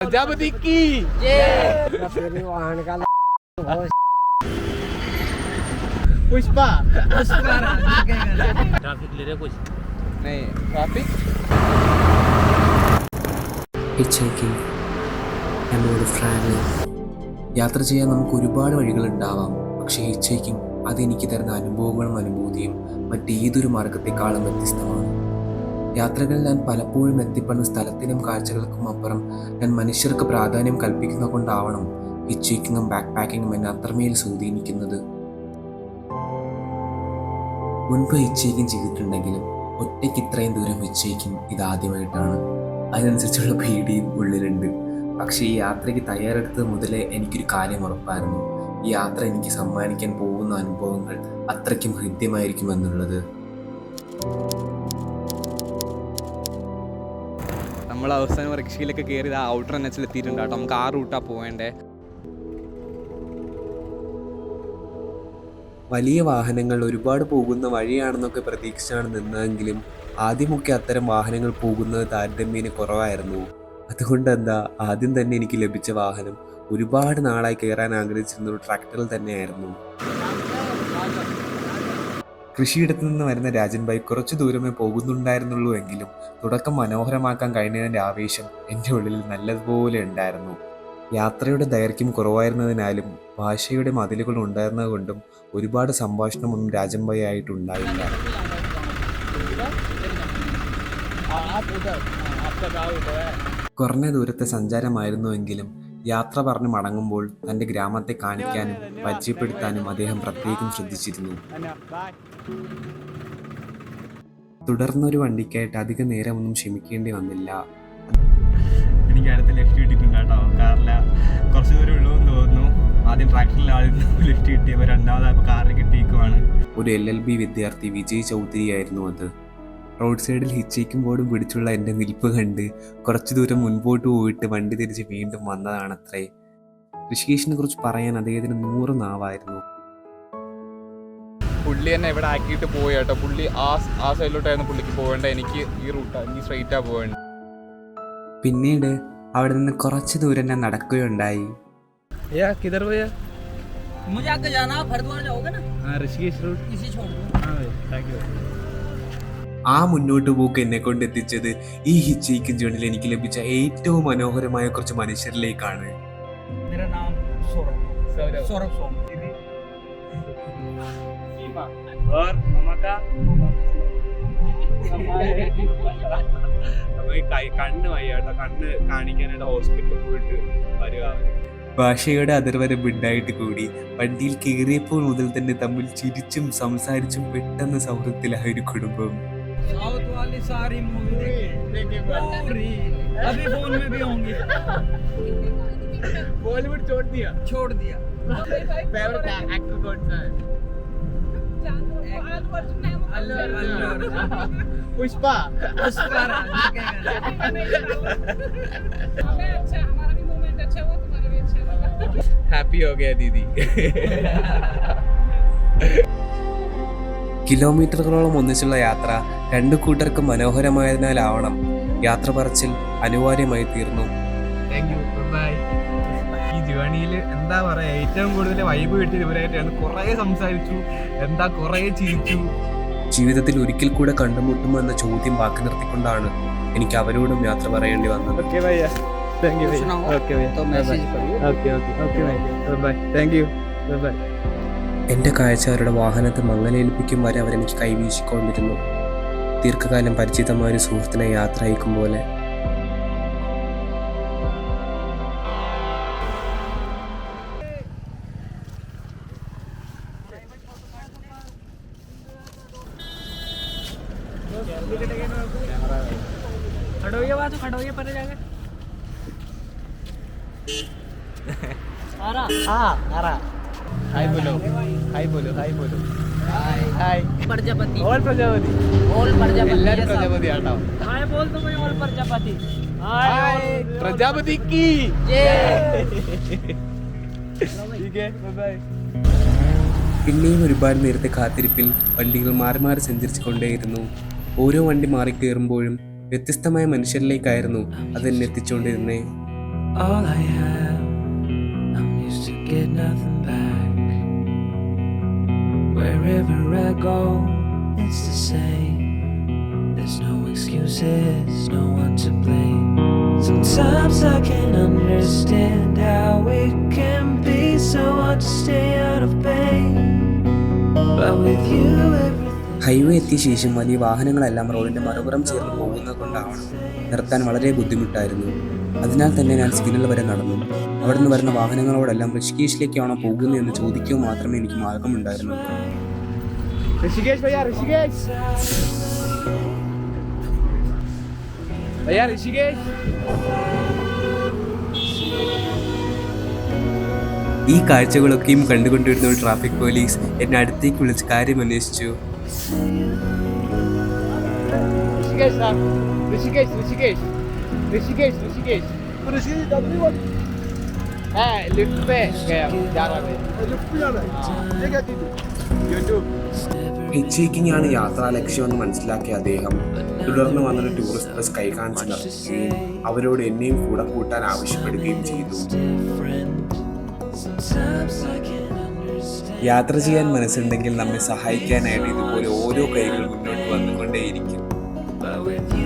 प्रजापति की पुष्पा ट्रैफिक ले रहे कुछ नहीं ट्रैफिक ഹിച്ച്ഹൈക്കിംഗ് എന്നോട് ഫ്രാങ്ക്. യാത്ര ചെയ്യാൻ നമുക്ക് ഒരുപാട് വഴികളുണ്ടാവാം, പക്ഷേ ഹിച്ച്ഹൈക്കിംഗ് അതെനിക്ക് തരുന്ന അനുഭവങ്ങളും അനുഭൂതിയും മറ്റേതൊരു മാർഗത്തെക്കാളും വ്യത്യസ്തമാണ്. യാത്രകളിൽ ഞാൻ പലപ്പോഴും എത്തിപ്പെടുന്ന സ്ഥലത്തിനും കാഴ്ചകൾക്കും അപ്പുറം ഞാൻ മനുഷ്യർക്ക് പ്രാധാന്യം കൽപ്പിക്കുന്ന കൊണ്ടാവണം ഹിച്ച്ഹൈക്കിങ്ങും ബാക്ക് പാക്കിങ്ങും എന്നെ അത്രമേൽ സ്വാധീനിക്കുന്നത്. മുൻപ് ഹിച്ച്ഹൈക്കിംഗ് ചെയ്തിട്ടുണ്ടെങ്കിലും ഒറ്റയ്ക്ക് ഇത്രയും ദൂരം ഹിച്ച്ഹൈക്കിംഗ് ഇതാദ്യമായിട്ടാണ്. അതിനനുസരിച്ചുള്ള പേടിയും ഉള്ളിലുണ്ട്. പക്ഷേ ഈ യാത്രയ്ക്ക് തയ്യാറെടുത്തത് മുതലേ എനിക്കൊരു കാര്യം ഉറപ്പായിരുന്നു, ഈ യാത്ര എനിക്ക് സമ്മാനിക്കാൻ പോകുന്ന അനുഭവങ്ങൾ അത്രയ്ക്കും ഹൃദ്യമായിരിക്കുമെന്നുള്ളത്. നമ്മൾ അവസാനം റിക്ഷയിലൊക്കെ കയറി ഔട്ടർ എൻഎച്ചിൽ എത്തിയിട്ടുണ്ട് കേട്ടോ. നമുക്ക് ആ റൂട്ടാണ് പോവേണ്ടേ. വലിയ വാഹനങ്ങൾ ഒരുപാട് പോകുന്ന വഴിയാണെന്നൊക്കെ പ്രതീക്ഷിച്ചാണ് നിന്നതെങ്കിലും ആദ്യമൊക്കെ അത്തരം വാഹനങ്ങൾ പോകുന്നത് താരതമ്യേന കുറവായിരുന്നു. അതുകൊണ്ട് ആദ്യം തന്നെ എനിക്ക് ലഭിച്ച വാഹനം ഒരുപാട് നാളായി കയറാൻ ആഗ്രഹിച്ചിരുന്ന ഒരു ട്രാക്ടറിൽ തന്നെയായിരുന്നു. കൃഷിയിടത്തു നിന്ന് വരുന്ന രാജൻ ഭായ് കുറച്ചു ദൂരമേ പോകുന്നുണ്ടായിരുന്നുള്ളൂ എങ്കിലും തുടക്കം മനോഹരമാക്കാൻ കഴിഞ്ഞതിൻ്റെ ആവേശം എൻ്റെ ഉള്ളിൽ നല്ലതുപോലെ ഉണ്ടായിരുന്നു. യാത്രയുടെ ദൈർഘ്യം കുറവായിരുന്നതിനാലും ഭാഷയുടെ മതിലുകൾ ഉണ്ടായിരുന്നത് കൊണ്ടും ഒരുപാട് സംഭാഷണമൊന്നും രാജൻ ഭായ് ആയിട്ടുണ്ടായില്ല. കുറഞ്ഞ ദൂരത്തെ സഞ്ചാരമായിരുന്നുവെങ്കിലും യാത്ര പറഞ്ഞ് മടങ്ങുമ്പോൾ തൻ്റെ ഗ്രാമത്തെ കാണിക്കാനും പരിചയപ്പെടുത്താനും അദ്ദേഹം പ്രത്യേകം ശ്രദ്ധിച്ചിരുന്നു. തുടർന്നൊരു വണ്ടിക്കായിട്ട് അധിക നേരമൊന്നും ക്ഷമിക്കേണ്ടി വന്നില്ല. എനിക്ക് അടുത്ത് ലെഫ്റ്റ് കിട്ടിയിട്ടുണ്ട് കേട്ടോ. കാറില കുറച്ച് ദൂരം ഉള്ളൂ എന്ന് തോന്നുന്നു. ആദ്യം ട്രാക്ടറിൽ ആദ്യം ലെഫ്റ്റ് കിട്ടിയപ്പോൾ രണ്ടാമതായപ്പോൾ കാറിൽ കിട്ടിയിരിക്കുവാണ്. ഒരു LLB വിദ്യാർത്ഥി വിജയ് ചൗധരി ആയിരുന്നു അത്. റോഡ് സൈഡിൽ ഹിച്ച്ഹൈക്കിംഗ് ബോർഡും പിടിച്ചുള്ള എൻ്റെ നിൽപ്പ് കണ്ട് കുറച്ചു ദൂരം മുൻപോട്ട് പോയിട്ട് വണ്ടി തിരിച്ച് വീണ്ടും വന്നതാണത്രേ. ഋഷികേശിനെ കുറിച്ച് പറയാൻ അദ്ദേഹത്തിന് 100 നാവായിരുന്നു. പുള്ളി എന്നെ ഇവിടെ ആക്കിയിട്ട് പോയി കേട്ടോ. പുള്ളി ആ സൈഡിലോട്ടായിരുന്നു പുള്ളിക്ക് പോകേണ്ട. എനിക്ക് ഈ റൂട്ടാണ്, എനിക്ക് സ്ട്രെയിറ്റാണ് പോകേണ്ടത്. പിന്നീട് അവിടെ നിന്ന് കുറച്ച് ദൂരം ഞാൻ നടക്കുകയുണ്ടായി. ആ മുന്നോട്ട് പോക്ക് എന്നെ കൊണ്ട് എത്തിച്ചത് ഈ ഹിച്ച്ഹൈക്കിംഗ് ജേർണിയിൽ എനിക്ക് ലഭിച്ച ഏറ്റവും മനോഹരമായ കുറച്ച് മനുഷ്യരിലേക്കാണ്. കണ്ണ് വയ്യാട്ടോ, കണ്ണ് കാണിക്കാനായിട്ട് ഹോസ്പിറ്റലിൽ പോയിട്ട് വരിക. ഭാഷയുടെ അതിർവരം ഉണ്ടായിട്ട് കൂടി വണ്ടിയിൽ കയറിയപ്പോൾ മുതൽ തന്നെ തമ്മിൽ ചിരിച്ചും സംസാരിച്ചും പെട്ടെന്ന് സൗഹൃദത്തിലായ ഒരു കുടുംബം. साउथ वाली सारी मूवी देखी पूरी अभी फोन में भी होंगी. बॉलीवुड छोड़ दिया फेवरेट एक्टर कौन सा है? पुष्पा अच्छा हमारा भी मोमेंट अच्छा हुआ, तुम्हारा भी अच्छा लगा. हैप्पी हो गया दीदी. കിലോമീറ്ററുകളോളം ഒന്നിച്ചുള്ള യാത്ര രണ്ടു കൂട്ടർക്കും മനോഹരമായതിനാലാവണം യാത്ര പറച്ചിൽ അനിവാര്യമായി തീർന്നു. ഈ ജേണിയിൽ എന്താ പറയാ, ഏറ്റവും കൂടുതൽ വൈബ് കിട്ടിയത് ഇവരായിട്ടാണ്. കുറേ സംസാരിച്ചു, കുറേ ചിരിച്ചു. ജീവിതത്തിൽ ഒരിക്കൽ കൂടെ കണ്ടുമുട്ടുമോ എന്ന ചോദ്യം ബാക്കി നിർത്തിക്കൊണ്ടാണ് എനിക്ക് അവരോടും യാത്ര പറയേണ്ടി വന്നത്. എൻ്റെ കാഴ്ച അവരുടെ വാഹനത്തെ മങ്ങലേൽപ്പിക്കും വരെ അവരെനിക്ക് കൈവീശിക്കൊണ്ടിരുന്നു. ദീർഘകാലം പരിചിതമായ ഒരു സുഹൃത്തിനെ യാത്ര അയക്കും പോലെ. खड़ोइए पर जाके हाय बोलो हाय प्रजापति ऑल प्रजापति എല്ലാരും പ്രജാപതി ആട്ടോ. हाय बोल तो मैं ऑल प्रजापति हाय प्रजापति की ठीक है बाय. പിന്നെയും ഒരുപാട് നേരത്തെ കാത്തിരിപ്പിൽ വണ്ടികൾ മാറി മാറി സഞ്ചരിച്ചു കൊണ്ടേയിരുന്നു. ഓരോ വണ്ടി മാറി കയറുമ്പോഴും വ്യത്യസ്തമായ മനുഷ്യരിലേക്കായിരുന്നു അതെന്നെ എത്തിച്ചുകൊണ്ടിരുന്നേ. all I have. I'm used to get nothing back. Wherever I go, it's the same. There's no excuses, no one to blame. Sometimes I can understand how it can be so hard to stay out of pain. But with you everything. Highway എത്തിയ ശേഷം വലിയ വാഹനങ്ങളെല്ലാം റോഡിൻ്റെ മറുപുറം ചേർന്ന് പോകുന്നത് കൊണ്ടാവണം നിർത്താൻ വളരെ ബുദ്ധിമുട്ടായിരുന്നു. അതിനാൽ തന്നെ ഞാൻ സിഗ്നൽ വരെ നടന്നു. അവിടെ നിന്ന് വരുന്ന വാഹനങ്ങളോടെല്ലാം ഋഷികേശിലേക്കാണോ പോകുന്നതെന്ന് ചോദിക്കുക മാത്രമേ എനിക്ക് മാർഗമുണ്ടായിരുന്നുള്ളൂ. ऋषिकेश भैया, ऋषिकेश भैया, ऋषिकेश. ഈ കാഴ്ചകളൊക്കെയും കണ്ടുകൊണ്ടിരുന്ന ഒരു ട്രാഫിക് പോലീസ് എന്നെ അടുത്തേക്ക് വിളിച്ച് കാര്യം അന്വേഷിച്ചു. ऋषिकेश सर, ऋषिकेश ऋषिकेश ऋषिकेश ऋषिकेश ऋषिकेश लिफ्ट पे गया जा रहा है. लिफ्ट पे जाना है. ये क्या चीज है? यूट्यूब. ഹിച്ച് ഹൈക്കിംഗ് ആണ് യാത്രാ ലക്ഷ്യമെന്ന് മനസ്സിലാക്കിയ അദ്ദേഹം തുടർന്ന് വന്നൊരു ടൂറിസ്റ്റ് ബസ് കൈകാണിച്ച് നടത്തുകയും അവരോട് എന്നെയും കൂടെ കൂട്ടാൻ ആവശ്യപ്പെടുകയും ചെയ്തു. യാത്ര ചെയ്യാൻ മനസ്സുണ്ടെങ്കിൽ നമ്മെ സഹായിക്കാനായിട്ട് ഇതുപോലെ ഓരോ കൈകൾ മുന്നോട്ട് വന്നുകൊണ്ടേയിരിക്കും. വണ്ടി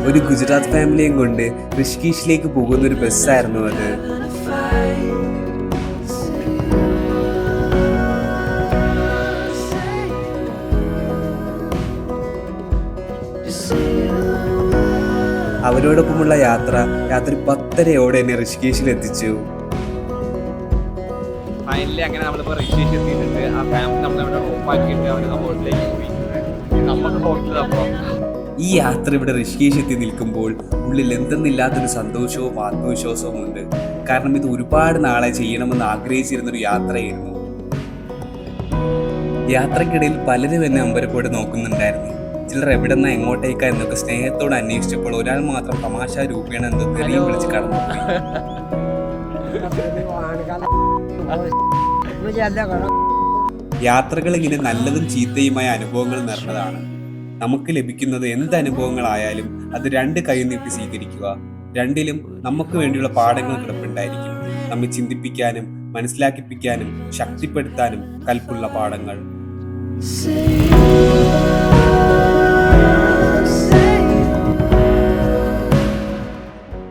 ഒരു ഗുജറാത്ത് ഫാമിലിയും കൊണ്ട് ഋഷികേശിലേക്ക് പോകുന്ന ഒരു ബസ്സായിരുന്നു അത്. അവരോടൊപ്പമുള്ള രാത്രി 10:30 എന്നെ ഋഷികേശിൽ എത്തിച്ചു. ഫൈനലി അങ്ങനെ നമ്മളിപ്പോൾ ഋഷികേശ് എത്തിയിട്ടുണ്ട്. ആ ഫാമിലി നമ്മളിവിടെ റൂപ്പാക്കിയിട്ട് അവർ ഹോട്ടലിലേക്ക് പോയി. നമുക്ക് ഹോട്ടലപ്പോൾ ഈ യാത്ര ഇവിടെ ഋഷികേശ് എത്തി നിൽക്കുമ്പോൾ ഉള്ളിൽ എന്തെന്നില്ലാത്തൊരു സന്തോഷവും ആത്മവിശ്വാസവും ഉണ്ട്. കാരണം ഇത് ഒരുപാട് നാളെ ചെയ്യണമെന്ന് ആഗ്രഹിച്ചിരുന്നൊരു യാത്രയായിരുന്നു. യാത്രക്കിടയിൽ പലരും എന്നെ അമ്പരപ്പോടെ നോക്കുന്നുണ്ടായിരുന്നു. ചിലർ എവിടെന്നാ എങ്ങോട്ടേക്കാ എന്നൊക്കെ സ്നേഹത്തോട് അന്വേഷിച്ചപ്പോൾ ഒരാൾ മാത്രം തമാശ രൂപേണ എന്തോ തെളിയും വിളിച്ച് കടന്നുപോയി. യാത്രകൾ ഇങ്ങനെ നല്ലതും ചീത്തയുമായ അനുഭവങ്ങൾ നിറഞ്ഞതാണ്. നമുക്ക് ലഭിക്കുന്നത് എന്ത് അനുഭവങ്ങളായാലും അത് 2 കൈ നീട്ടി സ്വീകരിക്കുക. രണ്ടിലും നമുക്ക് വേണ്ടിയുള്ള പാഠങ്ങൾ കിടപ്പുണ്ടായിരിക്കും. നമ്മെ ചിന്തിപ്പിക്കാനും മനസ്സിലാക്കിപ്പിക്കാനും ശക്തിപ്പെടുത്താനും കൽപ്പുള്ള പാഠങ്ങൾ.